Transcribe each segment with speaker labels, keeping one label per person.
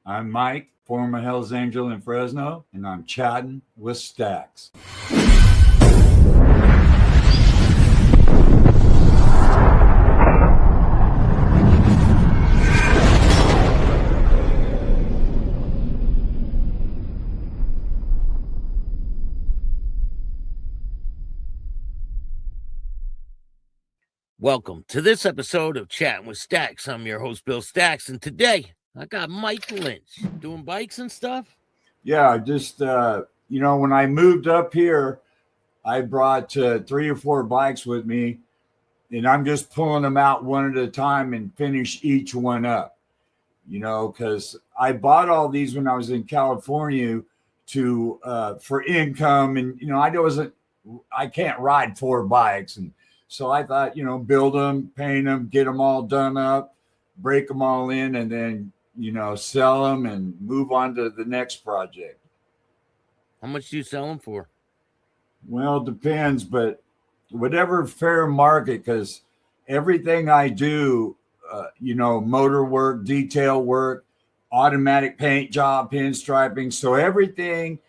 Speaker 1: I'm Mike, former Hells Angel in Fresno, and I'm chatting with Staxx.
Speaker 2: Welcome to this episode of Chattin with Staxx. I'm your host, Bill Staxx, and today I got Mike Lynch doing bikes and stuff.
Speaker 1: Yeah, just, when I moved up here, I brought 3 or 4 bikes with me, and I'm just pulling them out one at a time and finish each one up, because I bought all these when I was in California for income. And, I can't ride 4 bikes. And so I thought, build them, paint them, get them all done up, break them all in, and then, sell them and move on to the next project.
Speaker 2: How much do you sell them for?
Speaker 1: Well, it depends, but whatever fair market, because everything I do, motor work, detail work, automatic paint job, pinstriping. So everything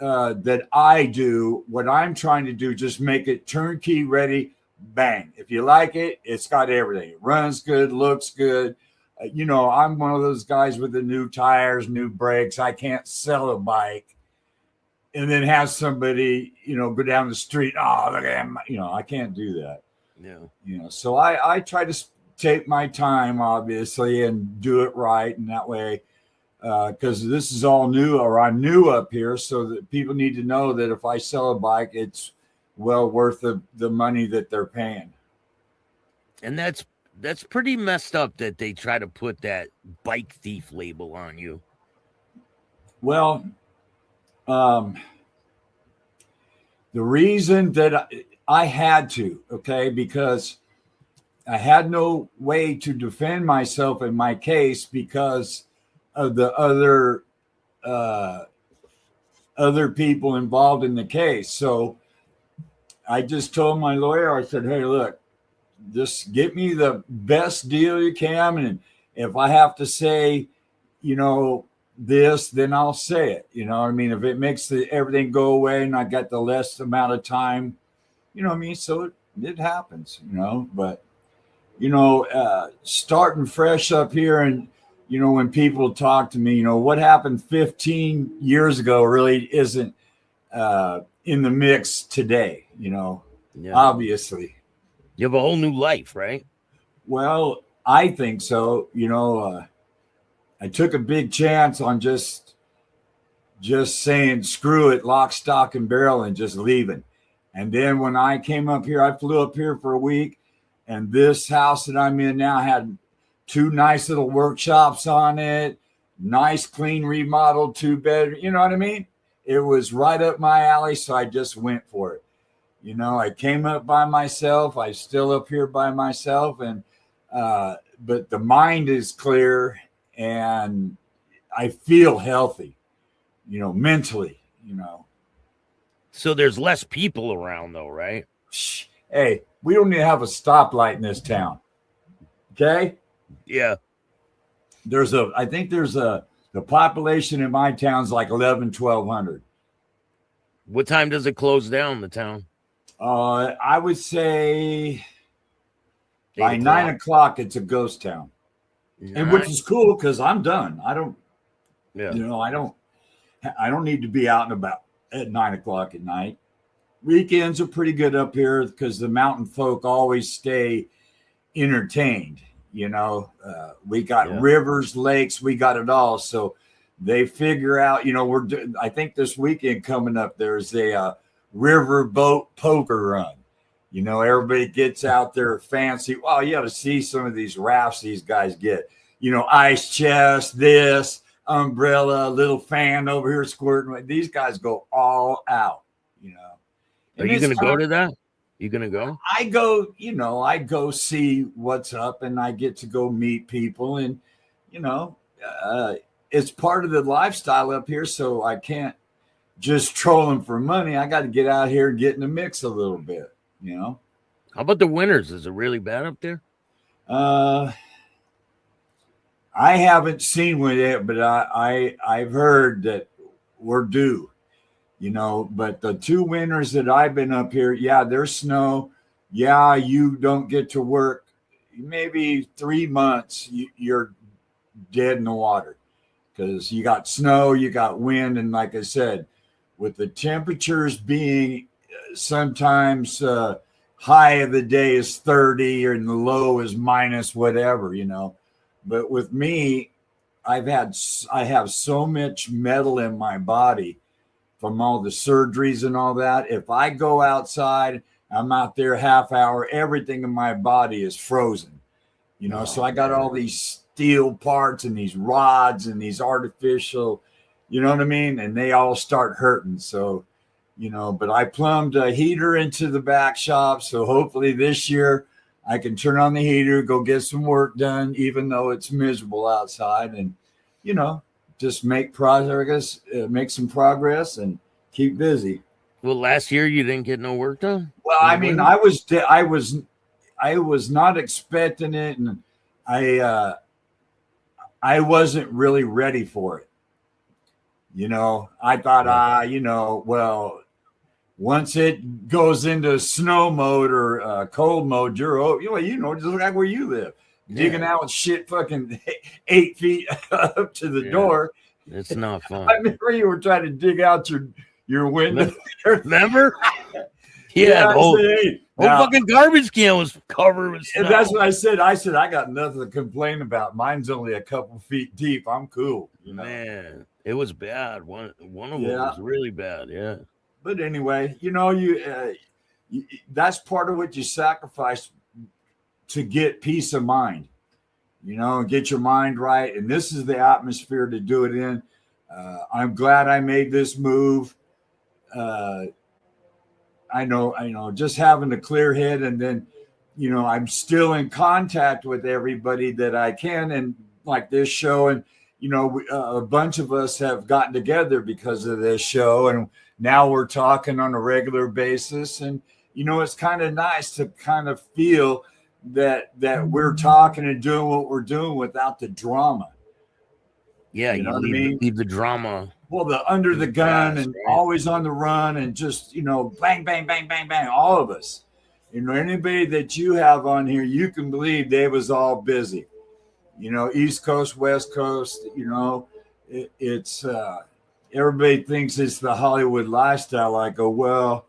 Speaker 1: that I do, what I'm trying to do, just make it turnkey ready. Bang. If you like it, it's got everything. It runs good, looks good. I'm one of those guys with the new tires, new brakes. I can't sell a bike and then have somebody, go down the street. Oh, look at him. I can't do that.
Speaker 2: Yeah.
Speaker 1: So I try to take my time, obviously, and do it right. And that way, because this is all new, or I'm new up here, so that people need to know that if I sell a bike, it's well worth the money that they're paying.
Speaker 2: And that's pretty messed up that they try to put that bike thief label on you.
Speaker 1: Well, the reason that I had to, because I had no way to defend myself in my case because of the other people involved in the case. So I just told my lawyer, I said, hey, look, just get me the best deal you can. And if I have to say, this, then I'll say it. If it makes everything go away and I got the less amount of time, so it happens, but, starting fresh up here and, when people talk to me, what happened 15 years ago really isn't in the mix today, obviously.
Speaker 2: You have a whole new life, right?
Speaker 1: Well, I think so. I took a big chance on just saying, screw it, lock, stock, and barrel, and just leaving. And then when I came up here, I flew up here for a week, and this house that I'm in now had 2 nice little workshops on it, nice, clean, remodeled 2-bedroom. You know what I mean? It was right up my alley, so I just went for it. I came up by myself. I'm still up here by myself, and but the mind is clear, and I feel healthy, mentally,
Speaker 2: So there's less people around, though, right?
Speaker 1: Hey, we don't even have a stoplight in this town. Okay?
Speaker 2: Yeah.
Speaker 1: I think the population in my town's like 1,100.
Speaker 2: What time does it close down, the town?
Speaker 1: I would say by 9 o'clock, it's a ghost town. And which is cool because I'm done. I don't need to be out and about at 9 o'clock at night. Weekends are pretty good up here because the mountain folk always stay entertained. We got rivers, lakes, we got it all. So they figure out, I think this weekend coming up, there's a river boat poker run. Everybody gets out there fancy. Wow, you got to see some of these rafts these guys get. Ice chest, this umbrella, little fan over here squirting. These guys go all out.
Speaker 2: Are you going to go to that? You going to go?
Speaker 1: I go see what's up, and I get to go meet people, and it's part of the lifestyle up here. So I can't just troll them for money. I got to get out here and get in the mix a little bit. How
Speaker 2: about the winters? Is it really bad up there?
Speaker 1: I haven't seen one yet, but I've heard that we're due. But the 2 winters that I've been up here, yeah, there's snow. Yeah, you don't get to work. Maybe 3 months, you're dead in the water because you got snow, you got wind, and like I said, with the temperatures being sometimes high of the day is 30 and the low is minus whatever. But with me, I have so much metal in my body from all the surgeries and all that. If I go outside, I'm out there half hour, everything in my body is frozen. So I got all these steel parts and these rods and these artificial, you know what I mean? And they all start hurting. So, but I plumbed a heater into the back shop. So hopefully this year I can turn on the heater, go get some work done, even though it's miserable outside, and, just make progress, make some progress and keep busy.
Speaker 2: Well, last year you didn't get no work done?
Speaker 1: Well, I mean, I was not expecting it, and I wasn't really ready for it. I thought, well, once it goes into snow mode or cold mode, you're just like where you live, digging out shit fucking 8 feet up to the door.
Speaker 2: It's not fun.
Speaker 1: I remember you were trying to dig out your window.
Speaker 2: Remember? Yeah, the whole fucking garbage can was covered with snow.
Speaker 1: And that's what I said. I said, I got nothing to complain about. Mine's only a couple feet deep. I'm cool.
Speaker 2: Man, it was bad. One of them was really bad. Yeah. But
Speaker 1: anyway, that's part of what you sacrifice to get peace of mind, and get your mind right. And this is the atmosphere to do it in. I'm glad I made this move. I know, just having a clear head, and then, I'm still in contact with everybody that I can, and like this show, and, a bunch of us have gotten together because of this show, and now we're talking on a regular basis, and, it's kind of nice to kind of feel that we're talking and doing what we're doing without the drama.
Speaker 2: Yeah, you know what I mean? Leave the drama.
Speaker 1: Well, the under the gun and always on the run, and just, bang, bang, bang, bang, bang, all of us. Anybody that you have on here, you can believe they was all busy. East Coast, West Coast, it's everybody thinks it's the Hollywood lifestyle. I go, well,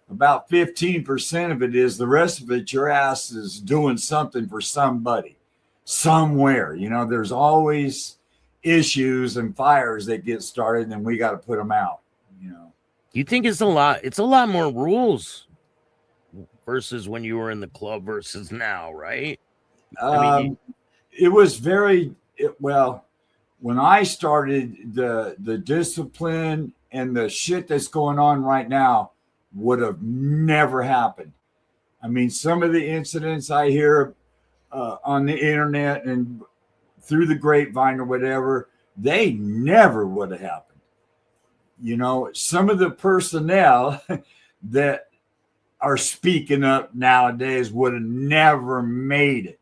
Speaker 1: about 15% of it is. The rest of it, your ass is doing something for somebody somewhere. There's always issues and fires that get started, and we got to put them out.
Speaker 2: You think it's a lot more rules versus when you were in the club versus now, right?
Speaker 1: It was well, when I started, the discipline and the shit that's going on right now would have never happened. I mean, some of the incidents I hear on the internet and through the grapevine or whatever, they never would have happened. Some of the personnel that are speaking up nowadays would have never made it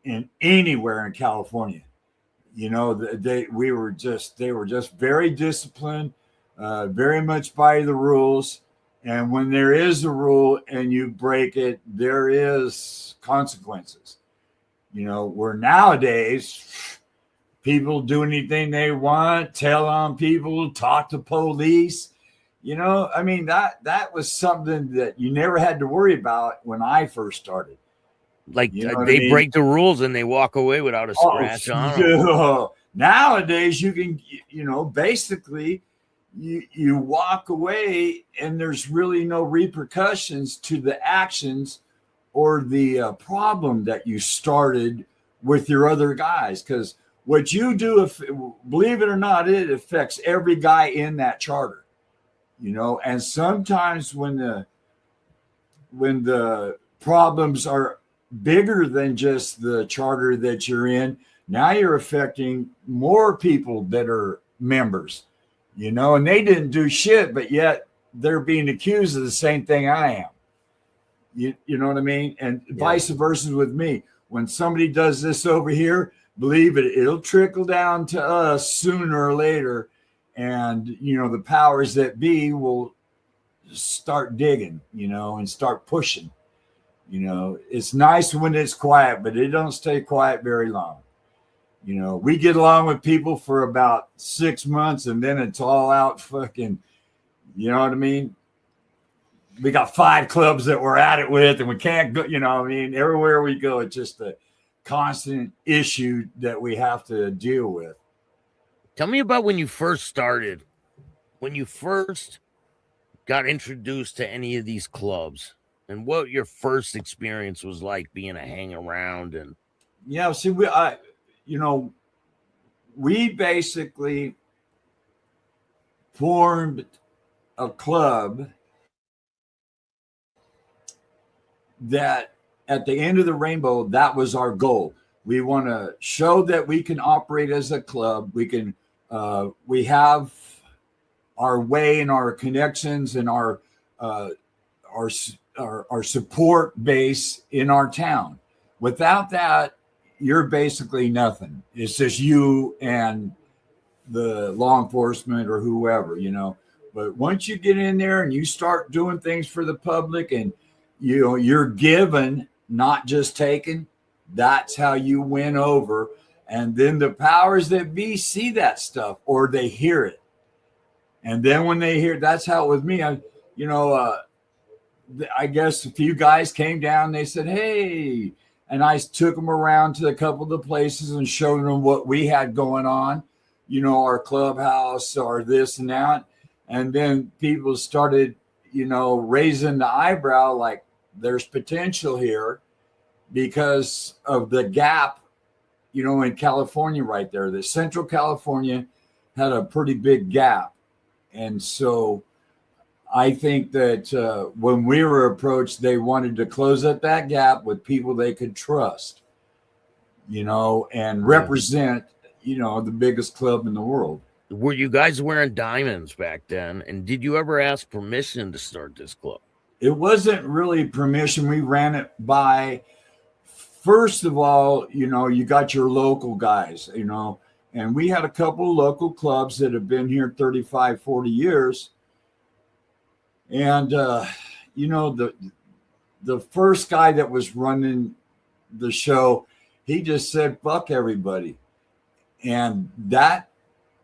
Speaker 1: in anywhere in California. They were just very disciplined, very much by the rules. And when there is a rule and you break it, there is consequences. Where nowadays people do anything they want, tell on people, talk to police. I mean, that was something that you never had to worry about when I first started.
Speaker 2: Like they break the rules and they walk away without a scratch on them.
Speaker 1: Nowadays you can, basically you walk away and there's really no repercussions to the actions or the problem that you started with your other guys. Because what you do, believe it or not, it affects every guy in that charter. And sometimes when the problems are bigger than just the charter that you're in, now you're affecting more people that are members, and they didn't do shit, but yet they're being accused of the same thing I am. You know what I mean? And vice versa with me. When somebody does this over here, believe it, it'll trickle down to us sooner or later. And, the powers that be will start digging, and start pushing. It's nice when it's quiet, but it don't stay quiet very long. We get along with people for about 6 months and then it's all out fucking, you know what I mean? We got 5 clubs that we're at it with and we can't go, everywhere we go, it's just a constant issue that we have to deal with.
Speaker 2: Tell me about when you first started, when you first got introduced to any of these clubs and what your first experience was like being a hang around. And
Speaker 1: yeah, see, we basically formed a club that at the end of the rainbow, that was our goal. We want to show that we can operate as a club. We have our way and our connections and our support base in our town. Without that, you're basically nothing. It's just you and the law enforcement or whoever, But once you get in there and you start doing things for the public and you're given, not just taken, that's how you win over. And then the powers that be see that stuff or they hear it. And then when they hear, that's how it with me. I guess a few guys came down, they said, hey, and I took them around to a couple of the places and showed them what we had going on, our clubhouse or this and that. And then people started, raising the eyebrow like there's potential here because of the gap, in California right there. The Central California had a pretty big gap. And so I think that when we were approached, they wanted to close up that gap with people they could trust, and represent, the biggest club in the world.
Speaker 2: Were you guys wearing diamonds back then? And did you ever ask permission to start this club?
Speaker 1: It wasn't really permission. We ran it by, first of all, you got your local guys, and we had a couple of local clubs that have been here 35, 40 years. And, the first guy that was running the show, he just said, fuck everybody. And that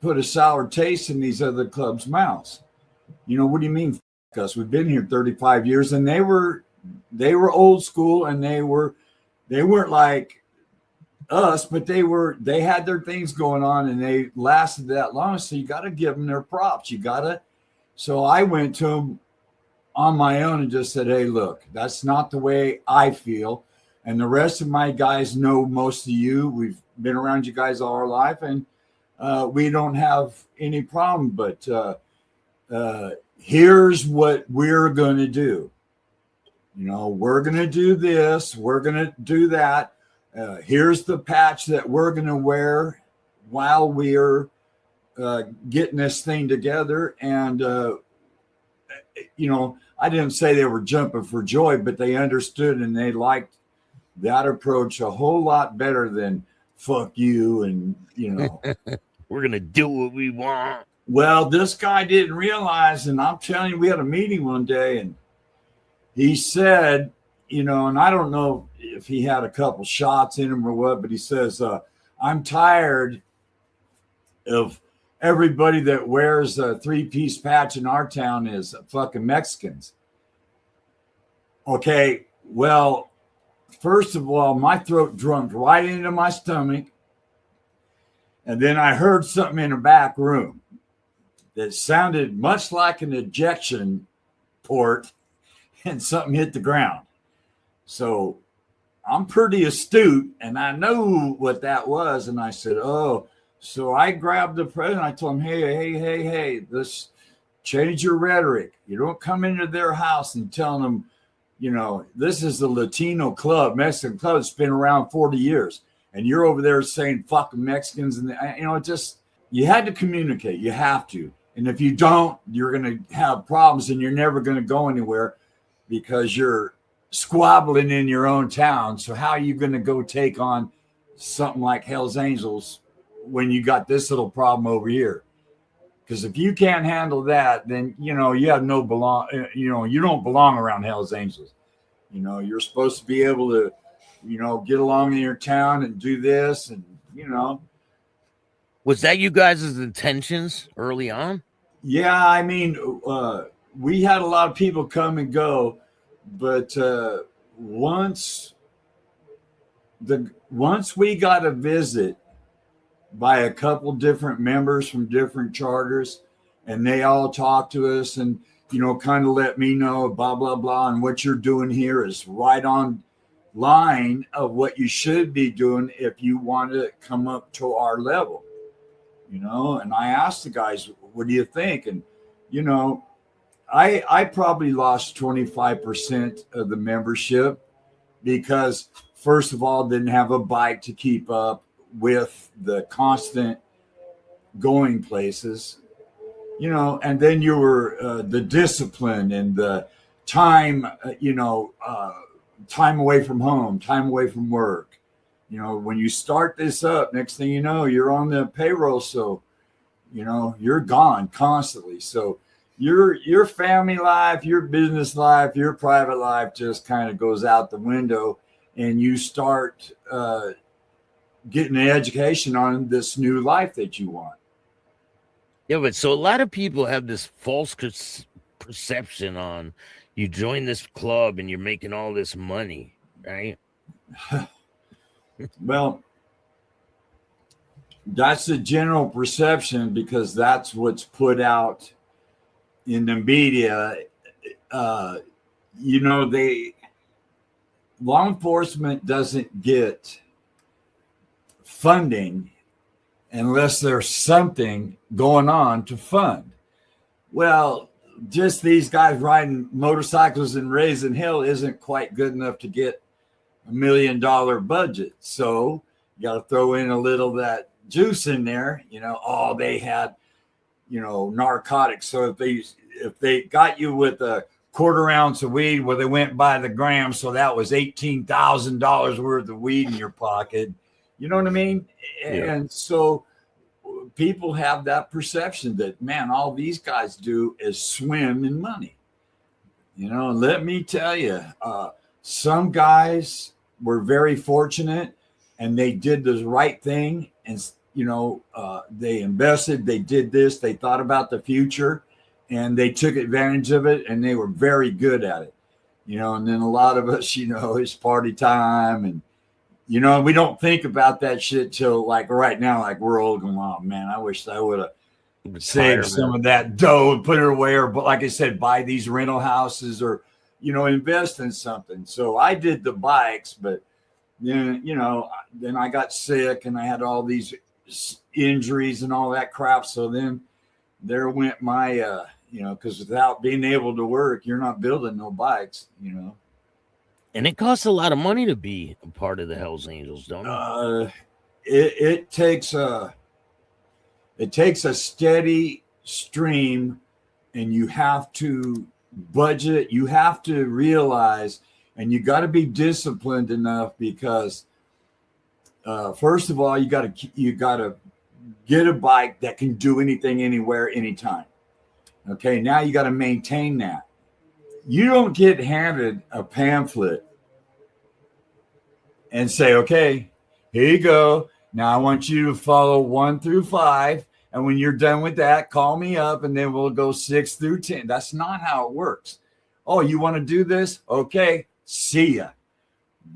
Speaker 1: put a sour taste in these other clubs' mouths. What do you mean, fuck us? We've been here 35 years and they were old school and they weren't like us, but they had their things going on and they lasted that long. So you got to give them their props. So I went to them on my own and just said, hey, look, that's not the way I feel. And the rest of my guys know most of you. We've been around you guys all our life and we don't have any problem, but here's what we're going to do. We're going to do this. We're going to do that. Here's the patch that we're going to wear while we're getting this thing together. And, I didn't say they were jumping for joy, but they understood and they liked that approach a whole lot better than fuck you. And,
Speaker 2: we're going to do what we want.
Speaker 1: Well, this guy didn't realize, and I'm telling you, we had a meeting one day and he said, and I don't know if he had a couple shots in him or what, but he says, I'm tired of everybody that wears a 3-piece patch in our town is fucking Mexicans. Okay, well, first of all, my throat drummed right into my stomach. And then I heard something in the back room that sounded much like an ejection port and something hit the ground. So I'm pretty astute and I know what that was. And I said, oh, so I grabbed the president. I told him, hey, let's change your rhetoric. You don't come into their house and tell them, this is the Latino club, Mexican club. It's been around 40 years. And you're over there saying fucking Mexicans. And, you had to communicate. You have to. And if you don't, you're going to have problems and you're never going to go anywhere because you're squabbling in your own town. So how are you going to go take on something like Hell's Angels when you got this little problem over here. Because if you can't handle that, then you have no belong. You don't belong around Hell's Angels. You're supposed to be able to, get along in your town and do this, and
Speaker 2: Was that you guys' intentions early on?
Speaker 1: Yeah, I mean, we had a lot of people come and go, but once we got a visit by a couple different members from different charters, and they all talked to us and kind of let me know blah blah blah, and what you're doing here is right on line of what you should be doing if you want to come up to our level. And I asked the guys, what do you think? And I probably lost 25% of the membership because, first of all, didn't have a bike to keep up with the constant going places, and then you were the discipline and the time, time away from home, time away from work. When you start this up, next thing you know, you're on the payroll. So, you're gone constantly. So your family life, your business life, your private life just kind of goes out the window, and you start getting an education on this new life that you want.
Speaker 2: Yeah, but so a lot of people have this false perception on you join this club and you're making all this money, right?
Speaker 1: Well, that's the general perception because that's what's put out in the media. Law enforcement doesn't get funding unless there's something going on to fund. Well, just these guys riding motorcycles and raising hell isn't quite good enough to get $1 million budget. So you got to throw in a little of that juice in there. They had, narcotics. So if they got you with a quarter ounce of weed, well, they went by the gram. So that was $18,000 worth of weed in your pocket. You know what I mean?
Speaker 2: Yeah.
Speaker 1: And so people have that perception that, man, all these guys do is swim in money. Let me tell you, some guys were very fortunate and they did the right thing. And, they invested, they did this, they thought about the future and they took advantage of it and they were very good at it. And then a lot of us, it's party time and, we don't think about that shit till like right now, like we're old and oh man, I wish I would have saved some of that dough and put it away, or but like I said, buy these rental houses or invest in something. So I did the bikes, but then then I got sick and I had all these injuries and all that crap. So then there went my because without being able to work, you're not building no bikes,
Speaker 2: And it costs a lot of money to be a part of the Hells Angels, don't it?
Speaker 1: It takes a steady stream, and you have to budget. You have to realize, and you got to be disciplined enough because, first of all, you got to get a bike that can do anything, anywhere, anytime. Okay, now you got to maintain that. You don't get handed a pamphlet and say, okay, here you go. Now I want you to follow 1 through 5. And when you're done with that, call me up and then we'll go 6 through 10. That's not how it works. Oh, you want to do this? Okay, see ya.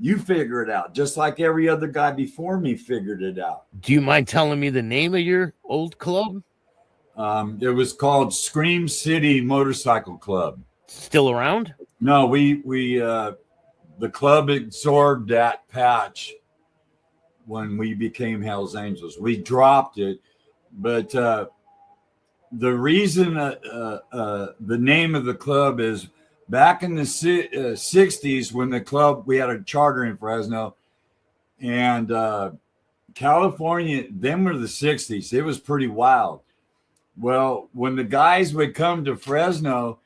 Speaker 1: You figure it out, just like every other guy before me figured it out.
Speaker 2: Do you mind telling me the name of your old club?
Speaker 1: It was called Scream City Motorcycle Club.
Speaker 2: Still around?
Speaker 1: No, we the club absorbed that patch when we became Hells Angels. We dropped it, but the reason the name of the club is back in the 60s when the club, we had a charter in Fresno, and California, them were the 60s. It was pretty wild. Well, when the guys would come to Fresno,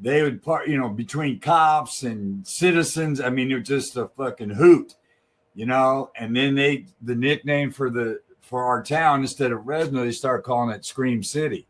Speaker 1: they would part, between cops and citizens. I mean, it was just a fucking hoot. you know, and then the nickname for our town, instead of Fresno, they start calling it Scream City.